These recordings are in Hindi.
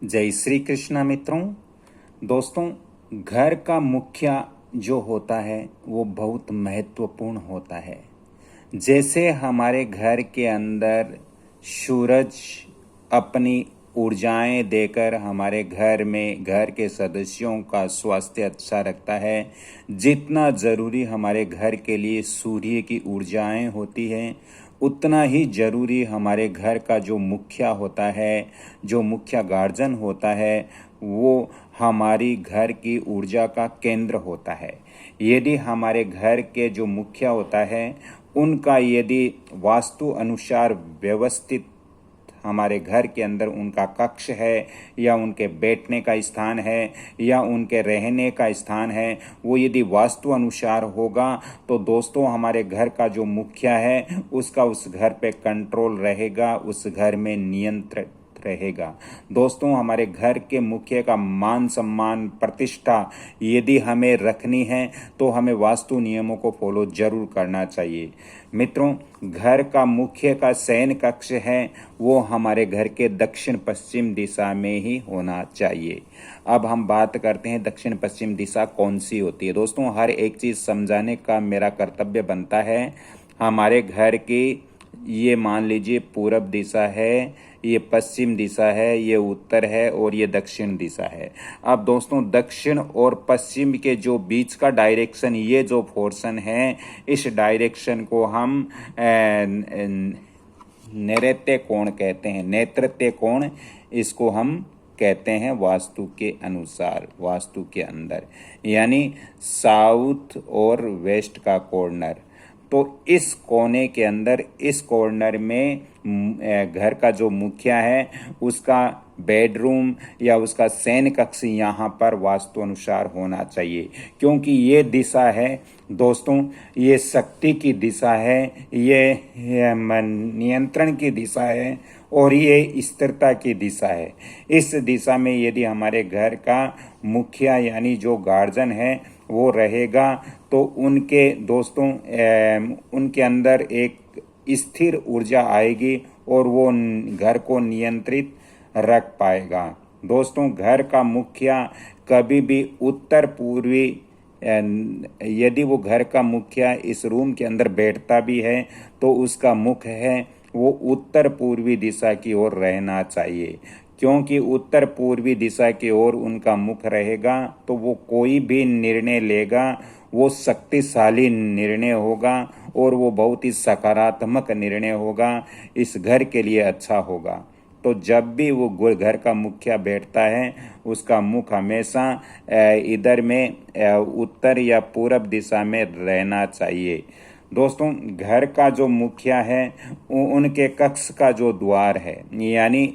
जय श्री कृष्ण मित्रों। दोस्तों, घर का मुखिया जो होता है वो बहुत महत्वपूर्ण होता है। जैसे हमारे घर के अंदर सूरज अपनी ऊर्जाएं देकर हमारे घर में घर के सदस्यों का स्वास्थ्य अच्छा रखता है, जितना ज़रूरी हमारे घर के लिए सूर्य की ऊर्जाएं होती हैं, उतना ही ज़रूरी हमारे घर का जो मुखिया होता है, जो मुखिया गार्जियन होता है, वो हमारी घर की ऊर्जा का केंद्र होता है। यदि हमारे घर के जो मुखिया होता है उनका यदि वास्तु अनुसार व्यवस्थित हमारे घर के अंदर उनका कक्ष है या उनके बैठने का स्थान है या उनके रहने का स्थान है, वो यदि वास्तु अनुसार होगा तो दोस्तों हमारे घर का जो मुखिया है उसका उस घर पे कंट्रोल रहेगा, उस घर में नियंत्रण रहेगा। दोस्तों, हमारे घर के मुखिया का मान सम्मान प्रतिष्ठा यदि हमें रखनी है तो हमें वास्तु नियमों को फॉलो जरूर करना चाहिए। मित्रों, घर का मुख्य का शयन कक्ष है वो हमारे घर के दक्षिण पश्चिम दिशा में ही होना चाहिए। अब हम बात करते हैं दक्षिण पश्चिम दिशा कौन सी होती है। दोस्तों, हर एक चीज़ समझाने का मेरा कर्तव्य बनता है। हमारे घर की ये मान लीजिए पूरब दिशा है, ये पश्चिम दिशा है, ये उत्तर है और ये दक्षिण दिशा है। अब दोस्तों, दक्षिण और पश्चिम के जो बीच का डायरेक्शन, ये जो पोर्शन है, इस डायरेक्शन को हम नैऋत्य कोण कहते हैं। नैऋत्य कोण इसको हम कहते हैं वास्तु के अनुसार, वास्तु के अंदर, यानी साउथ और वेस्ट का कॉर्नर। तो इस कोने के अंदर, इस कॉर्नर में घर का जो मुखिया है उसका बेडरूम या उसका शयन कक्ष यहाँ पर वास्तु अनुसार होना चाहिए, क्योंकि ये दिशा है दोस्तों, ये शक्ति की दिशा है, ये नियंत्रण की दिशा है और ये स्थिरता की दिशा है। इस दिशा में यदि हमारे घर का मुखिया यानी जो गार्जियन है वो रहेगा तो उनके दोस्तों उनके अंदर एक स्थिर ऊर्जा आएगी और वो घर को नियंत्रित रख पाएगा। दोस्तों, घर का मुखिया कभी भी उत्तर पूर्वी, यदि वो घर का मुखिया इस रूम के अंदर बैठता भी है तो उसका मुख है वो उत्तर पूर्वी दिशा की ओर रहना चाहिए, क्योंकि उत्तर पूर्वी दिशा की ओर उनका मुख रहेगा तो वो कोई भी निर्णय लेगा वो शक्तिशाली निर्णय होगा और वो बहुत ही सकारात्मक निर्णय होगा, इस घर के लिए अच्छा होगा। तो जब भी वो घर का मुखिया बैठता है उसका मुख हमेशा इधर में उत्तर या पूरब दिशा में रहना चाहिए। दोस्तों, घर का जो मुखिया है उनके कक्ष का जो द्वार है, यानी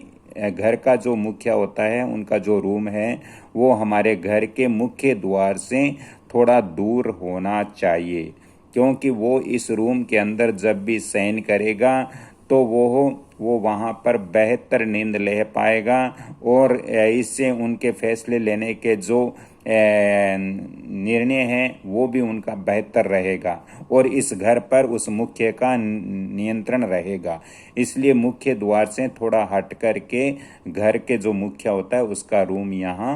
घर का जो मुखिया होता है उनका जो रूम है वो हमारे घर के मुख्य द्वार से थोड़ा दूर होना चाहिए, क्योंकि वो इस रूम के अंदर जब भी शयन करेगा तो वो वहाँ पर बेहतर नींद ले पाएगा और इससे उनके फैसले लेने के जो निर्णय हैं वो भी उनका बेहतर रहेगा और इस घर पर उस मुख्य का नियंत्रण रहेगा। इसलिए मुख्य द्वार से थोड़ा हट करके घर के जो मुखिया होता है उसका रूम यहाँ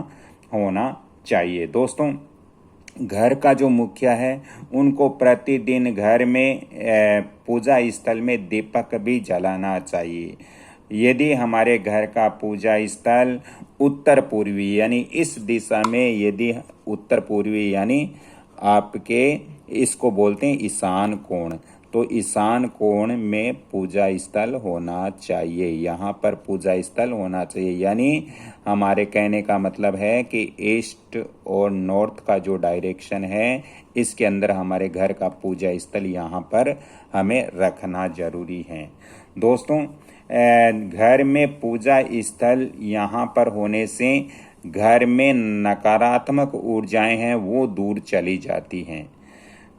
होना चाहिए। दोस्तों, घर का जो मुखिया है उनको प्रतिदिन घर में पूजा स्थल में दीपक भी जलाना चाहिए। यदि हमारे घर का पूजा स्थल उत्तर पूर्वी यानी इस दिशा में, यदि उत्तर पूर्वी यानी आपके इसको बोलते हैं ईशान कोण, तो ईशान कोण में पूजा स्थल होना चाहिए, यहाँ पर पूजा स्थल होना चाहिए। यानी हमारे कहने का मतलब है कि ईस्ट और नॉर्थ का जो डायरेक्शन है इसके अंदर हमारे घर का पूजा स्थल यहाँ पर हमें रखना जरूरी है। दोस्तों, घर में पूजा स्थल यहाँ पर होने से घर में नकारात्मक ऊर्जाएं हैं वो दूर चली जाती हैं।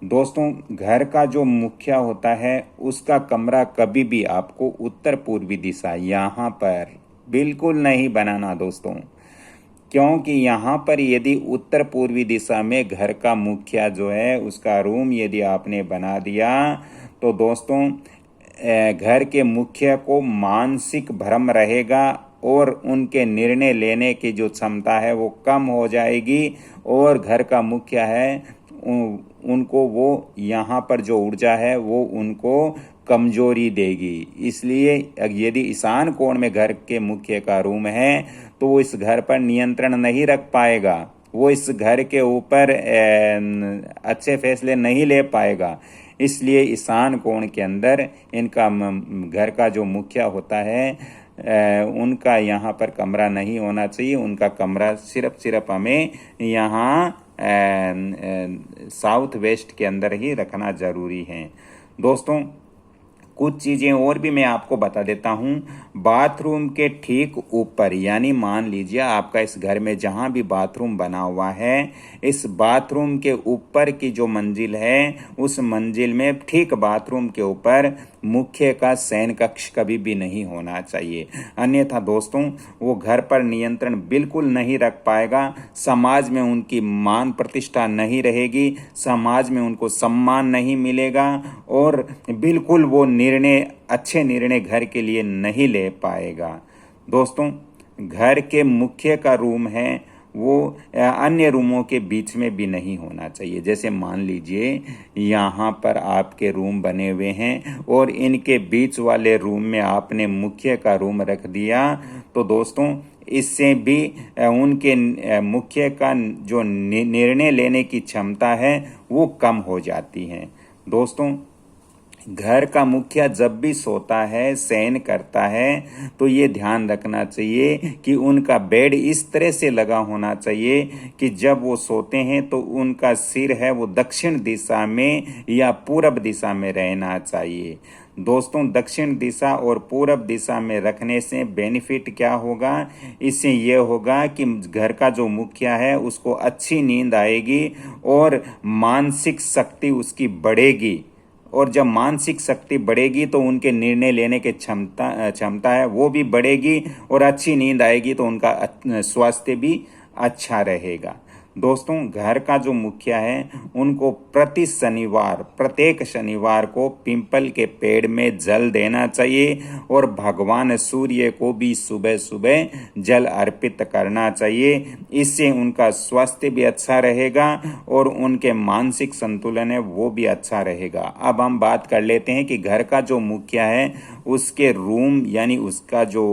दोस्तों, घर का जो मुखिया होता है उसका कमरा कभी भी आपको उत्तर पूर्वी दिशा यहाँ पर बिल्कुल नहीं बनाना दोस्तों, क्योंकि यहाँ पर यदि उत्तर पूर्वी दिशा में घर का मुखिया जो है उसका रूम यदि आपने बना दिया तो दोस्तों घर के मुखिया को मानसिक भ्रम रहेगा और उनके निर्णय लेने की जो क्षमता है वो कम हो जाएगी। और घर का मुखिया है उनको वो यहाँ पर जो ऊर्जा है वो उनको कमजोरी देगी। इसलिए यदि ईशान कोण में घर के मुखिया का रूम है तो वो इस घर पर नियंत्रण नहीं रख पाएगा, वो इस घर के ऊपर अच्छे फैसले नहीं ले पाएगा। इसलिए ईशान कोण के अंदर इनका घर का जो मुखिया होता है उनका यहाँ पर कमरा नहीं होना चाहिए। उनका कमरा सिर्फ हमें यहाँ साउथ वेस्ट के अंदर ही रखना जरूरी है। दोस्तों कुछ चीज़ें और भी मैं आपको बता देता हूँ। बाथरूम के ठीक ऊपर, यानी मान लीजिए आपका इस घर में जहाँ भी बाथरूम बना हुआ है, इस बाथरूम के ऊपर की जो मंजिल है उस मंजिल में ठीक बाथरूम के ऊपर मुख्य का शयन कक्ष कभी भी नहीं होना चाहिए। अन्यथा दोस्तों वो घर पर नियंत्रण बिल्कुल नहीं रख पाएगा, समाज में उनकी मान प्रतिष्ठा नहीं रहेगी, समाज में उनको सम्मान नहीं मिलेगा और बिल्कुल वो अच्छे निर्णय घर के लिए नहीं ले पाएगा। दोस्तों घर के मुख्य का रूम है वो अन्य रूमों के बीच में भी नहीं होना चाहिए। जैसे मान लीजिए यहाँ पर आपके रूम बने हुए हैं और इनके बीच वाले रूम में आपने मुख्य का रूम रख दिया तो दोस्तों इससे भी उनके मुख्य का जो निर्णय लेने की क्षमता है वो कम हो जाती है। दोस्तों घर का मुखिया जब भी सोता है, शयन करता है, तो ये ध्यान रखना चाहिए कि उनका बेड इस तरह से लगा होना चाहिए कि जब वो सोते हैं तो उनका सिर है वो दक्षिण दिशा में या पूरब दिशा में रहना चाहिए। दोस्तों दक्षिण दिशा और पूरब दिशा में रखने से बेनिफिट क्या होगा? इससे ये होगा कि घर का जो मुखिया है उसको अच्छी नींद आएगी और मानसिक शक्ति उसकी बढ़ेगी। और जब मानसिक शक्ति बढ़ेगी तो उनके निर्णय लेने की क्षमता है वो भी बढ़ेगी और अच्छी नींद आएगी तो उनका स्वास्थ्य भी अच्छा रहेगा। दोस्तों घर का जो मुखिया है उनको प्रत्येक शनिवार को पीपल के पेड़ में जल देना चाहिए और भगवान सूर्य को भी सुबह सुबह जल अर्पित करना चाहिए। इससे उनका स्वास्थ्य भी अच्छा रहेगा और उनके मानसिक संतुलन है वो भी अच्छा रहेगा। अब हम बात कर लेते हैं कि घर का जो मुखिया है उसके रूम यानी उसका जो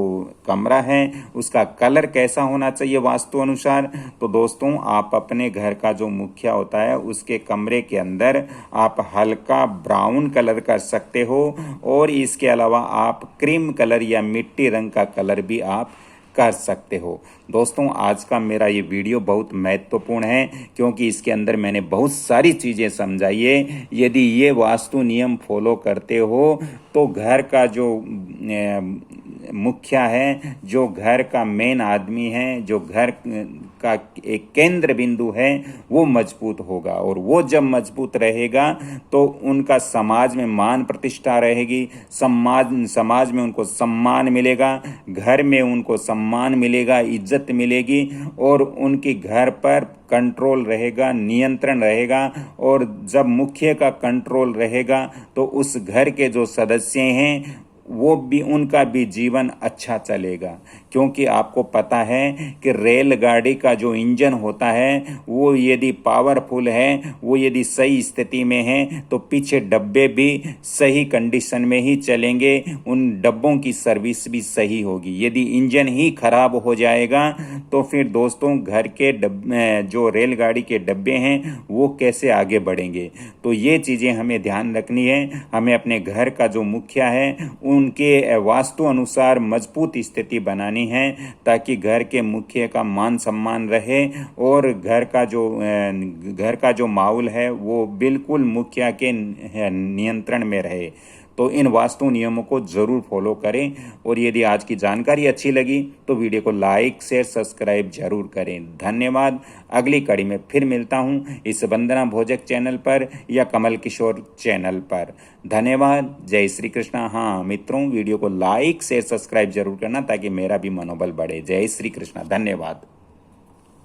कमरा है उसका कलर कैसा होना चाहिए वास्तु अनुसार। तो दोस्तों आप अपने घर का जो मुखिया होता है उसके कमरे के अंदर आप हल्का ब्राउन कलर कर सकते हो और इसके अलावा आप क्रीम कलर या मिट्टी रंग का कलर भी आप कर सकते हो। दोस्तों आज का मेरा ये वीडियो बहुत महत्वपूर्ण है क्योंकि इसके अंदर मैंने बहुत सारी चीज़ें समझाई है। यदि ये वास्तु नियम फॉलो करते हो तो घर का जो मुखिया है, जो घर का मेन आदमी है, जो घर का एक केंद्र बिंदु है वो मजबूत होगा और वो जब मजबूत रहेगा तो उनका समाज में मान प्रतिष्ठा रहेगी, समाज में उनको सम्मान मिलेगा, घर में उनको सम्मान मिलेगा, इज्जत मिलेगी और उनके घर पर कंट्रोल रहेगा, नियंत्रण रहेगा। और जब मुखिया का कंट्रोल रहेगा तो उस घर के जो सदस्य हैं वो भी उनका भी जीवन अच्छा चलेगा। क्योंकि आपको पता है कि रेलगाड़ी का जो इंजन होता है वो यदि पावरफुल है, वो यदि सही स्थिति में है तो पीछे डब्बे भी सही कंडीशन में ही चलेंगे, उन डब्बों की सर्विस भी सही होगी। यदि इंजन ही खराब हो जाएगा तो फिर दोस्तों घर के जो रेलगाड़ी के डब्बे हैं वो कैसे आगे बढ़ेंगे। तो ये चीज़ें हमें ध्यान रखनी है। हमें अपने घर का जो मुखिया है उनके वास्तु अनुसार मजबूत स्थिति बनानी है ताकि घर के मुखिया का मान सम्मान रहे और घर का जो माहौल है वो बिल्कुल मुखिया के नियंत्रण में रहे। तो इन वास्तु नियमों को जरूर फॉलो करें और यदि आज की जानकारी अच्छी लगी तो वीडियो को लाइक शेयर सब्सक्राइब जरूर करें। धन्यवाद। अगली कड़ी में फिर मिलता हूं इस वंदना भोजक चैनल पर या कमल किशोर चैनल पर। धन्यवाद। जय श्री कृष्णा। हाँ मित्रों वीडियो को लाइक शेयर सब्सक्राइब जरूर करना ताकि मेरा भी मनोबल बढ़े। जय श्री कृष्णा। धन्यवाद।